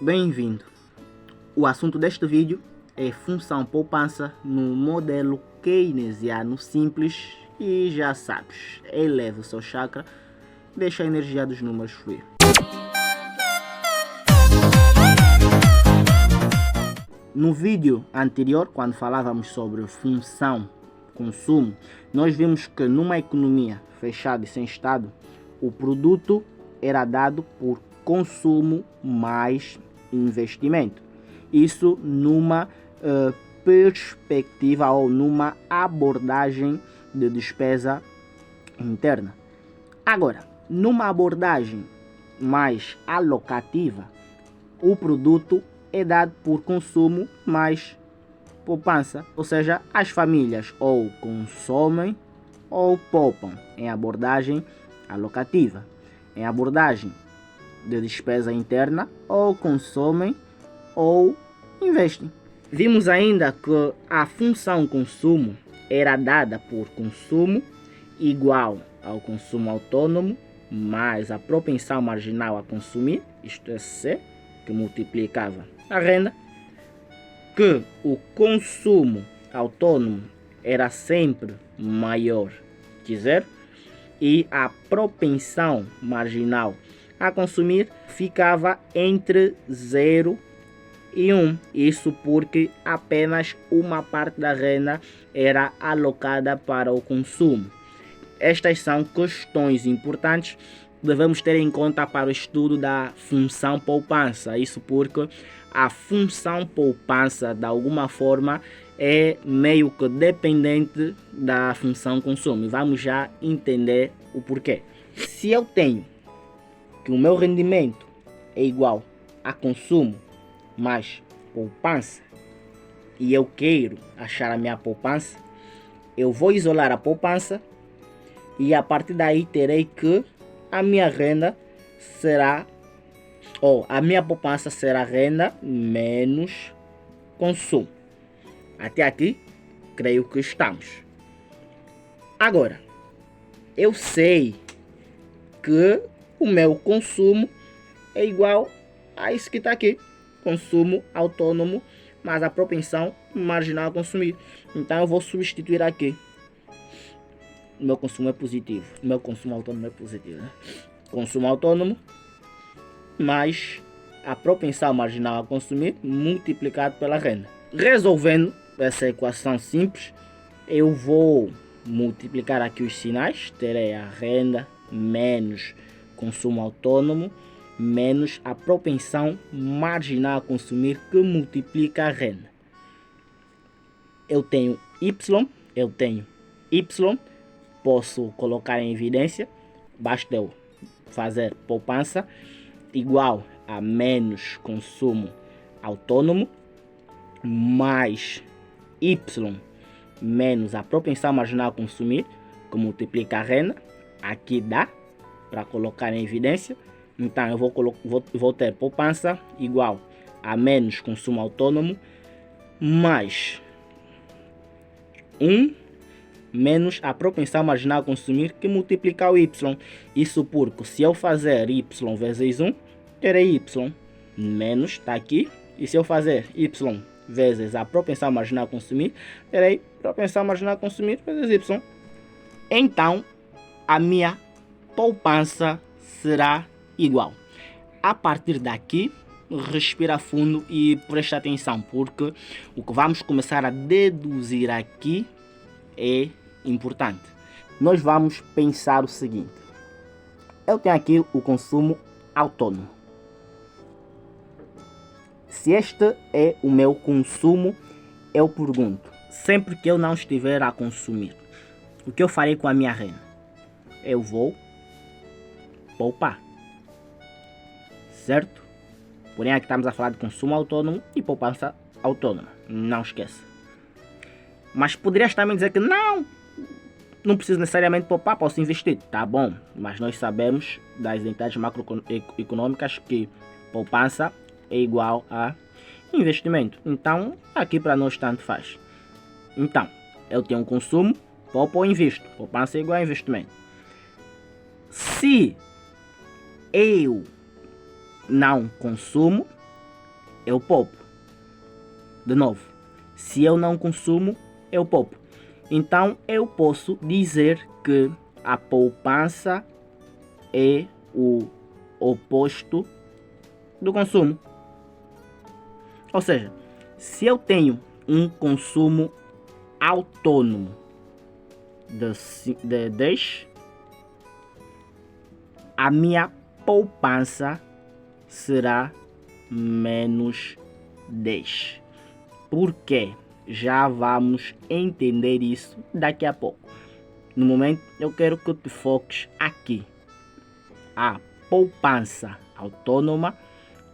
Bem-vindo! O assunto deste vídeo é função poupança no modelo keynesiano simples e já sabes, eleva o seu chakra, deixa a energia dos números fluir. No vídeo anterior, quando falávamos sobre função consumo, nós vimos que numa economia fechada e sem Estado, o produto era dado por consumo mais investimento. Isso numa perspectiva ou numa abordagem de despesa interna. Agora, numa abordagem mais alocativa, o produto é dado por consumo mais poupança, ou seja, as famílias ou consomem ou poupam em abordagem alocativa. Em abordagem de despesa interna, ou consomem ou investem. Vimos ainda que a função consumo era dada por consumo igual ao consumo autônomo mais a propensão marginal a consumir, isto é C, que multiplicava a renda, que o consumo autônomo era sempre maior que zero e a propensão marginal a consumir ficava entre 0 e 1. Isso porque apenas uma parte da renda era alocada para o consumo. Estas são questões importantes que devemos ter em conta para o estudo da função poupança. Isso porque a função poupança, de alguma forma, é meio que dependente da função consumo. E vamos já entender o porquê. Se eu tenho que o meu rendimento é igual a consumo mais poupança e eu quero achar a minha poupança, eu vou isolar a poupança e a partir daí terei que a minha renda será, ou a minha poupança será renda menos consumo. Até aqui, creio que estamos. Agora, eu sei que o meu consumo é igual a isso que está aqui. Consumo autônomo, mas a propensão marginal a consumir. Então eu vou substituir aqui. O meu consumo é positivo. O meu consumo autônomo é positivo, né? Consumo autônomo mais a propensão marginal a consumir multiplicado pela renda. Resolvendo essa equação simples, eu vou multiplicar aqui os sinais. Terei a renda menos consumo autônomo menos a propensão marginal a consumir que multiplica a renda. Eu tenho Y, posso colocar em evidência, basta eu fazer poupança igual a menos consumo autônomo mais Y menos a propensão marginal a consumir que multiplica a renda. Aqui dá para colocar em evidência. Então eu vou ter poupança igual a menos consumo autônomo mais 1 menos a propensão marginal a consumir que multiplica o Y. Isso porque se eu fazer Y vezes 1, terei Y menos, está aqui. E se eu fazer Y vezes a propensão marginal a consumir, terei propensão marginal a consumir vezes Y. Então a minha poupança será igual. A partir daqui, respira fundo e presta atenção, porque o que vamos começar a deduzir aqui é importante. Nós vamos pensar o seguinte: eu tenho aqui o consumo autônomo. Se este é o meu consumo, eu pergunto, sempre que eu não estiver a consumir, o que eu farei com a minha renda? Eu vou poupar, certo? Porém aqui estamos a falar de consumo autônomo e poupança autônoma, não esqueça. Mas poderias também dizer que não preciso necessariamente poupar, posso investir. Tá bom, mas nós sabemos das entidades macroeconômicas que poupança é igual a investimento. Então aqui para nós tanto faz. Então eu tenho um consumo, poupo ou invisto. Poupança é igual a investimento. Se eu não consumo, eu poupo. De novo, se eu não consumo, eu poupo. Então, eu posso dizer que a poupança é o oposto do consumo. Ou seja, se eu tenho um consumo autônomo de 10, a minha poupança será menos 10. Por quê? Já vamos entender isso daqui a pouco. No momento, eu quero que tu foques aqui. A poupança autônoma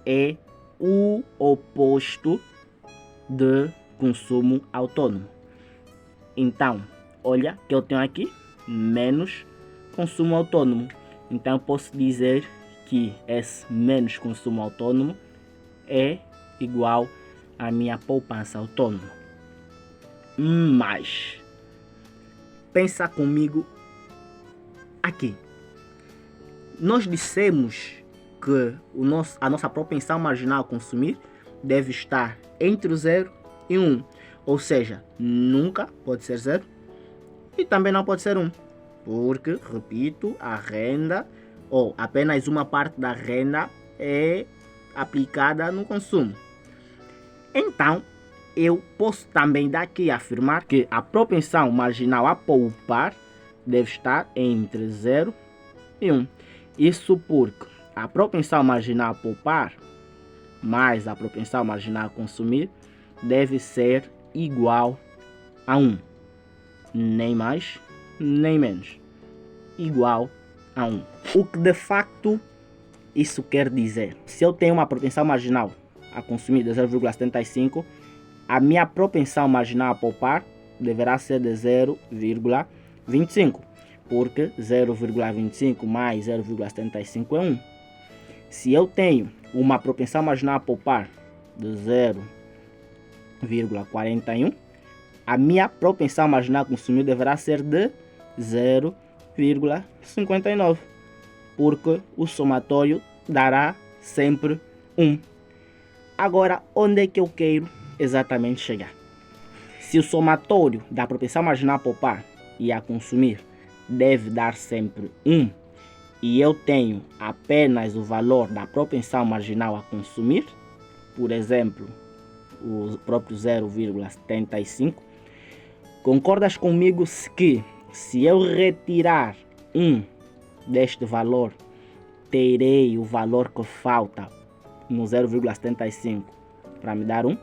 é o oposto de consumo autônomo. Então, olha que eu tenho aqui menos consumo autônomo. Então, eu posso dizer que esse menos consumo autônomo é igual à minha poupança autônoma. Mas, pensa comigo aqui. Nós dissemos que a nossa propensão marginal a consumir deve estar entre o 0 e 1. Ou seja, nunca pode ser 0 e também não pode ser 1. Porque, repito, a renda ou apenas uma parte da renda é aplicada no consumo. Então, eu posso também daqui afirmar que a propensão marginal a poupar deve estar entre 0 e 1. Isso porque a propensão marginal a poupar mais a propensão marginal a consumir deve ser igual a 1. Nem mais, nem menos. Igual a 1. O que de facto isso quer dizer? Se eu tenho uma propensão marginal a consumir de 0,75, a minha propensão marginal a poupar deverá ser de 0,25. Porque 0,25 mais 0,75 é 1. Se eu tenho uma propensão marginal a poupar de 0,41, a minha propensão marginal a consumir deverá ser de 0,59, porque o somatório dará sempre 1. Agora, onde é que eu quero exatamente chegar? Se o somatório da propensão marginal a poupar e a consumir deve dar sempre 1, e eu tenho apenas o valor da propensão marginal a consumir, por exemplo, o próprio 0,75, concordas comigo que se eu retirar 1 deste valor, terei o valor que falta no 0,75 para me dar 1?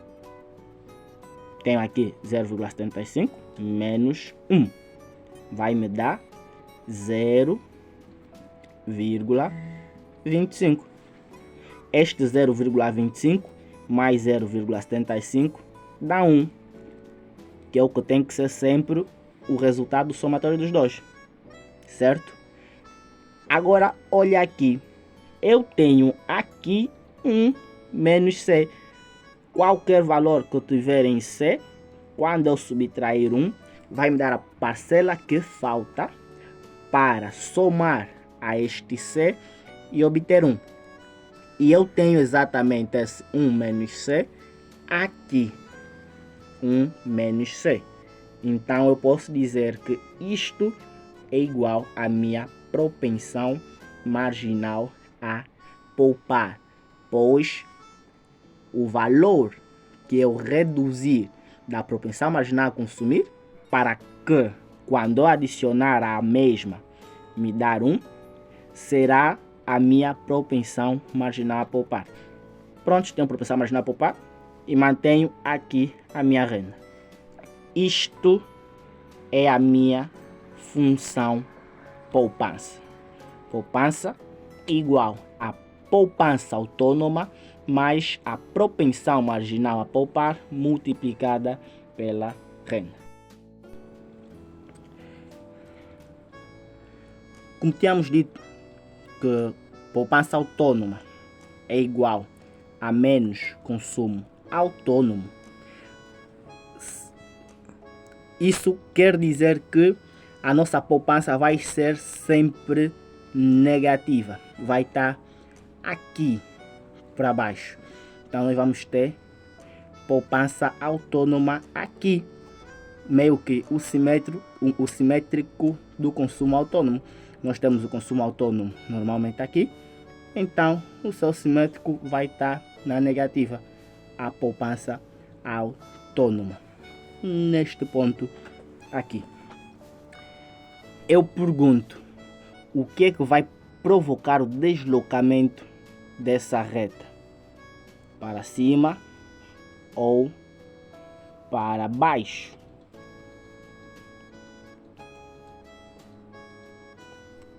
Tenho aqui 0,75 menos 1. Vai me dar 0,25. Este 0,25 mais 0,75 dá 1, que é o que tem que ser sempre o resultado do somatório dos dois, certo? Agora, olha aqui. Eu tenho aqui 1 menos C. Qualquer valor que eu tiver em C, quando eu subtrair 1, vai me dar a parcela que falta para somar a este C e obter 1. E eu tenho exatamente esse 1 menos C aqui. 1 menos C. Então eu posso dizer que isto é igual à minha propensão marginal a poupar, pois o valor que eu reduzir da propensão marginal a consumir, para que quando eu adicionar a mesma me dar 1, será a minha propensão marginal a poupar. Pronto, tenho propensão marginal a poupar e mantenho aqui a minha renda. Isto é a minha função poupança. Poupança igual a poupança autônoma mais a propensão marginal a poupar multiplicada pela renda. Como tínhamos dito que poupança autônoma é igual a menos consumo autônomo, isso quer dizer que a nossa poupança vai ser sempre negativa, vai estar aqui para baixo, Então nós vamos ter poupança autônoma aqui, meio que o simétrico do consumo autônomo. Nós temos o consumo autônomo normalmente aqui, então o seu simétrico vai estar na negativa, a poupança autônoma. Neste ponto aqui, eu pergunto, o que é que vai provocar o deslocamento dessa reta? Para cima ou para baixo?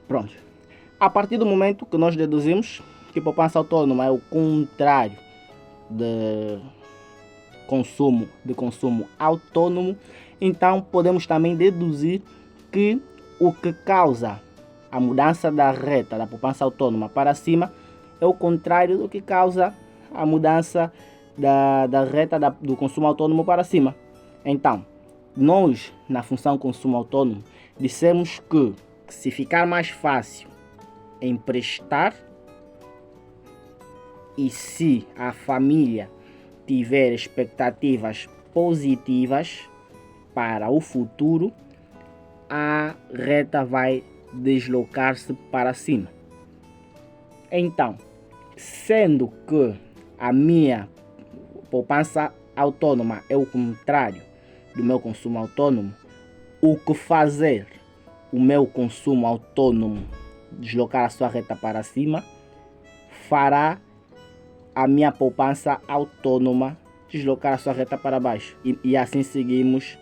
Pronto. A partir do momento que nós deduzimos que poupança autônoma é o contrário de consumo autônomo, então podemos também deduzir que o que causa a mudança da reta da poupança autônoma para cima é o contrário do que causa a mudança da reta do consumo autônomo para cima. Então, nós na função consumo autônomo dissemos que se ficar mais fácil emprestar e se a família tiver expectativas positivas para o futuro, a reta vai deslocar-se para cima. Então, sendo que a minha poupança autônoma é o contrário do meu consumo autônomo, o que fazer o meu consumo autônomo deslocar a sua reta para cima fará a minha poupança autônoma deslocar a sua reta para baixo. E assim seguimos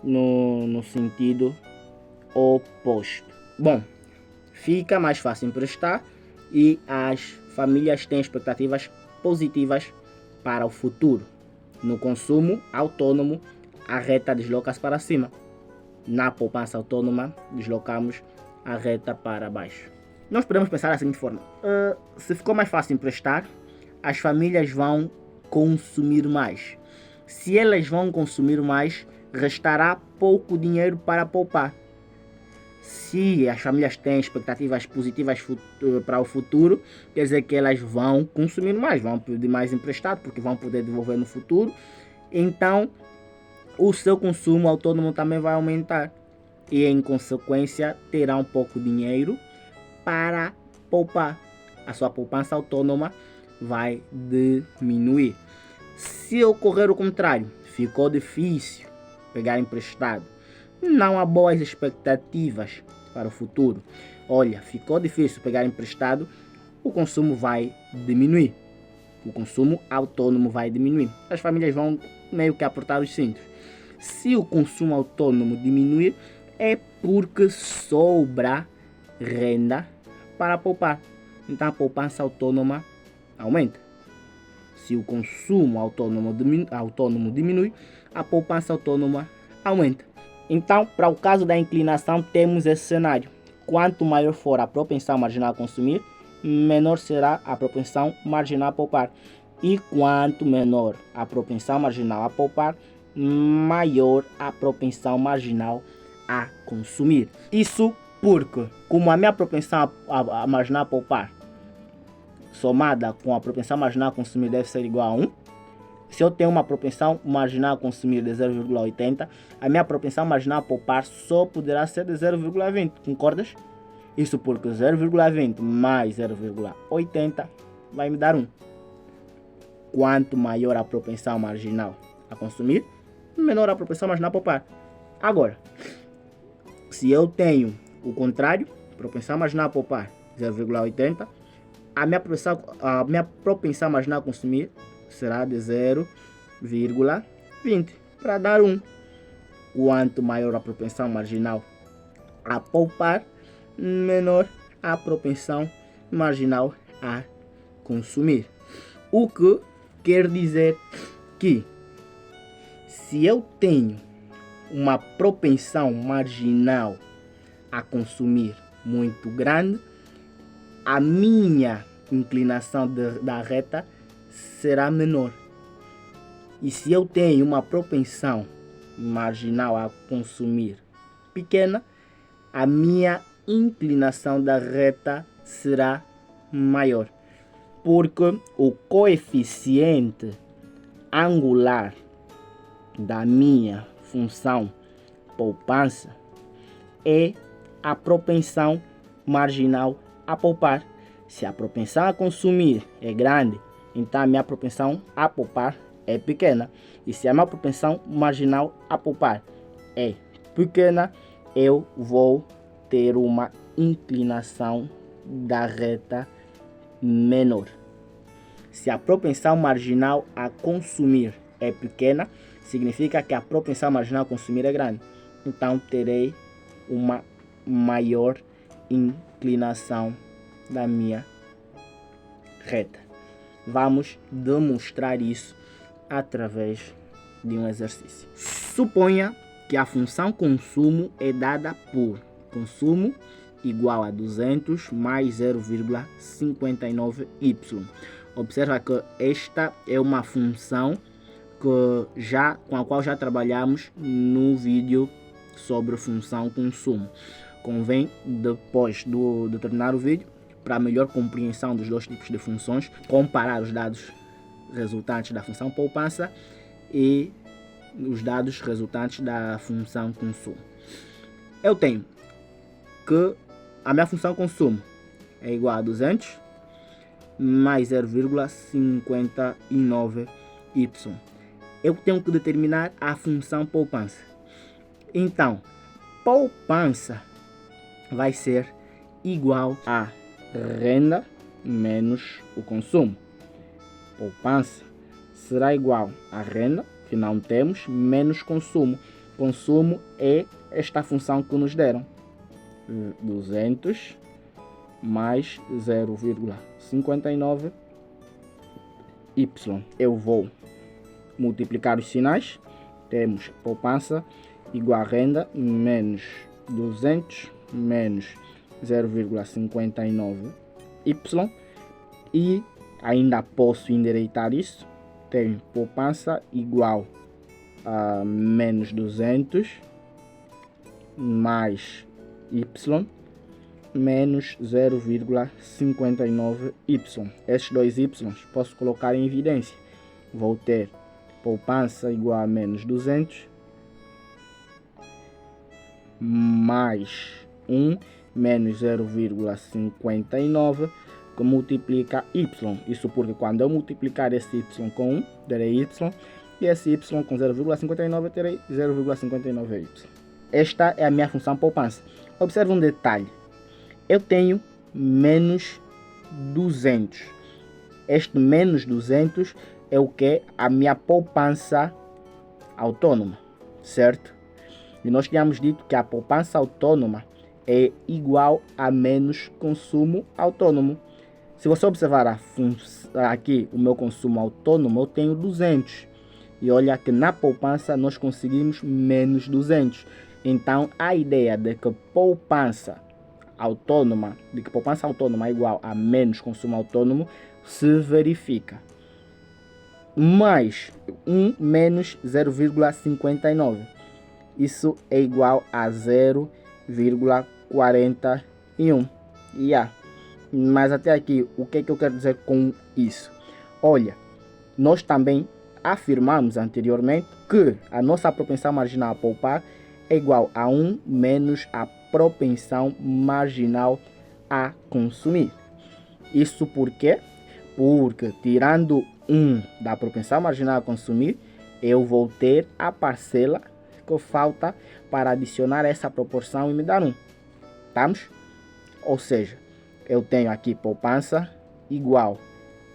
no sentido oposto. Bom, fica mais fácil emprestar e as famílias têm expectativas positivas para o futuro. No consumo autônomo, a reta desloca-se para cima. Na poupança autônoma, deslocamos a reta para baixo. Nós podemos pensar da seguinte forma: se ficou mais fácil emprestar, as famílias vão consumir mais. Se elas vão consumir mais, restará pouco dinheiro para poupar. Se as famílias têm expectativas positivas para o futuro, quer dizer que elas vão consumir mais, vão pedir mais emprestado, porque vão poder devolver no futuro. Então, o seu consumo autônomo também vai aumentar. E, em consequência, terá um pouco de dinheiro para poupar. A sua poupança autônoma vai diminuir. Se ocorrer o contrário, ficou difícil pegar emprestado, não há boas expectativas para o futuro, olha, ficou difícil pegar emprestado, o consumo vai diminuir. O consumo autônomo vai diminuir. As famílias vão meio que apertar os cintos. Se o consumo autônomo diminuir, é porque sobra renda para poupar. Então a poupança autônoma aumenta. Se o consumo autônomo diminui, a poupança autônoma aumenta. Então, para o caso da inclinação, temos esse cenário. Quanto maior for a propensão marginal a consumir, menor será a propensão marginal a poupar. E quanto menor a propensão marginal a poupar, maior a propensão marginal a consumir. Isso porque, como a minha propensão a marginal a poupar somada com a propensão marginal a consumir deve ser igual a 1, se eu tenho uma propensão marginal a consumir de 0,80, a minha propensão marginal a poupar só poderá ser de 0,20, concordas? Isso porque 0,20 mais 0,80 vai me dar 1. Quanto maior a propensão marginal a consumir, menor a propensão marginal a poupar. Agora, se eu tenho o contrário, propensão marginal a poupar 0,80, a minha propensão marginal a consumir será de 0,20 para dar 1. Quanto maior a propensão marginal a poupar, menor a propensão marginal a consumir. O que quer dizer que se eu tenho uma propensão marginal a consumir muito grande, a minha inclinação da reta será menor. E se eu tenho uma propensão marginal a consumir pequena, a minha inclinação da reta será maior. porque o coeficiente angular da minha função poupança é a propensão marginal a poupar. Se a propensão a consumir é grande, então a minha propensão a poupar é pequena. E se a minha propensão marginal a poupar é pequena, eu vou ter uma inclinação da reta menor. Se a propensão marginal a consumir é pequena, significa que a propensão marginal a consumir é grande. Então terei uma maior inclinação da minha reta. Vamos demonstrar isso através de um exercício. Suponha que a função consumo é dada por consumo igual a 200 mais 0,59y. Observa que esta é uma função com a qual já trabalhamos no vídeo sobre função consumo. Convém, depois de terminar o vídeo, para melhor compreensão dos dois tipos de funções, comparar os dados resultantes da função poupança e os dados resultantes da função consumo. Eu tenho que a minha função consumo é igual a 200 mais 0,59y. Eu tenho que determinar a função poupança. Então, poupança vai ser igual a renda menos o consumo. Poupança será igual a renda, que não temos, menos consumo. Consumo é esta função que nos deram. 200 mais 0,59y. Eu vou multiplicar os sinais. Temos poupança igual a renda menos 200 menos 0,59y. E ainda posso endireitar isso. Tenho poupança igual a menos 200 mais y menos 0,59y. Esses dois y posso colocar em evidência. Vou ter poupança igual a menos 200 mais 1 menos 0,59 que multiplica y. Isso porque quando eu multiplicar esse y com 1, terei y, e esse y com 0,59 terei 0,59y. Esta é a minha função poupança. Observe um detalhe. Eu tenho menos 200. Este menos 200 é o que? A minha poupança autônoma, certo? E nós tínhamos dito que a poupança autônoma é igual a menos consumo autônomo. Se você observar aqui o meu consumo autônomo, eu tenho 200. E olha que na poupança nós conseguimos menos 200. Então a ideia de que poupança autônoma é igual a menos consumo autônomo se verifica. Mais 1 menos 0,59. Isso é igual a 0,41. Mas até aqui, o que eu quero dizer com isso? Olha, nós também afirmamos anteriormente que a nossa propensão marginal a poupar é igual a 1 menos a propensão marginal a consumir. Isso por quê? Porque tirando 1 da propensão marginal a consumir, eu vou ter a parcela que falta para adicionar essa proporção e me dar 1. Estamos? Ou seja, eu tenho aqui poupança igual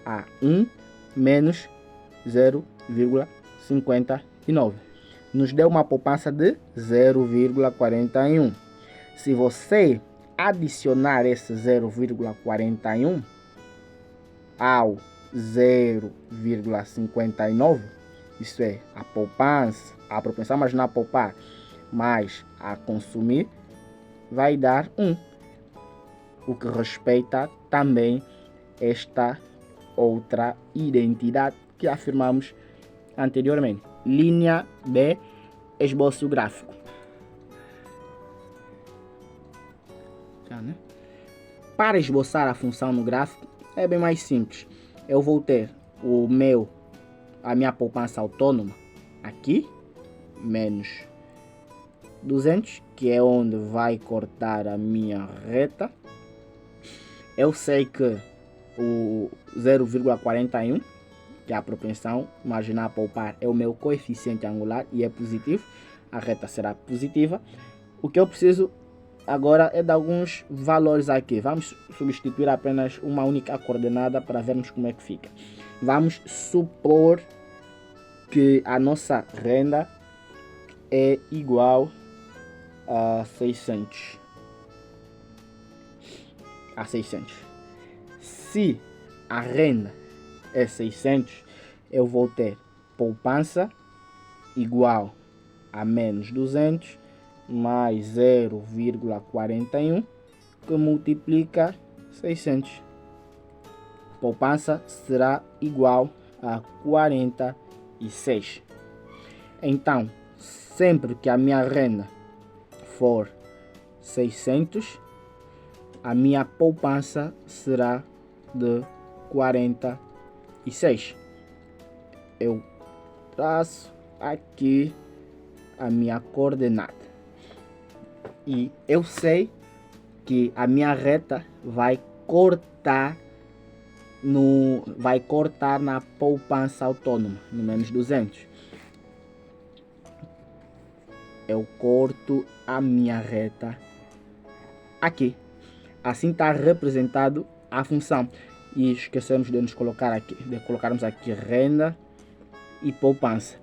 a 1 menos 0,59. Nos deu uma poupança de 0,41. Se você adicionar esse 0,41 ao 0,59, isso é, a poupança, a propensão marginal a poupar mais a consumir, vai dar 1. O que respeita também esta outra identidade que afirmamos anteriormente. Linha B, esboço gráfico. Para esboçar a função no gráfico é bem mais simples. eu vou ter a minha poupança autônoma aqui, menos 200, que é onde vai cortar a minha reta. Eu sei que o 0,41, que é a propensão marginal a poupar, é o meu coeficiente angular e é positivo, a reta será positiva. O que eu preciso agora é de alguns valores aqui. Vamos substituir apenas uma única coordenada para vermos como é que fica. Vamos supor que a nossa renda é igual a 600. Se a renda é 600, eu vou ter poupança igual a menos 200 mais 0,41 que multiplica 600. Poupança será igual a 46. Então, sempre que a minha renda for 600, a minha poupança será de 46. Eu traço aqui a minha coordenada e eu sei que a minha reta vai cortar na poupança autônoma, no menos 200. Eu corto a minha reta aqui. Assim está representado a função. E esquecemos de colocarmos aqui renda e poupança.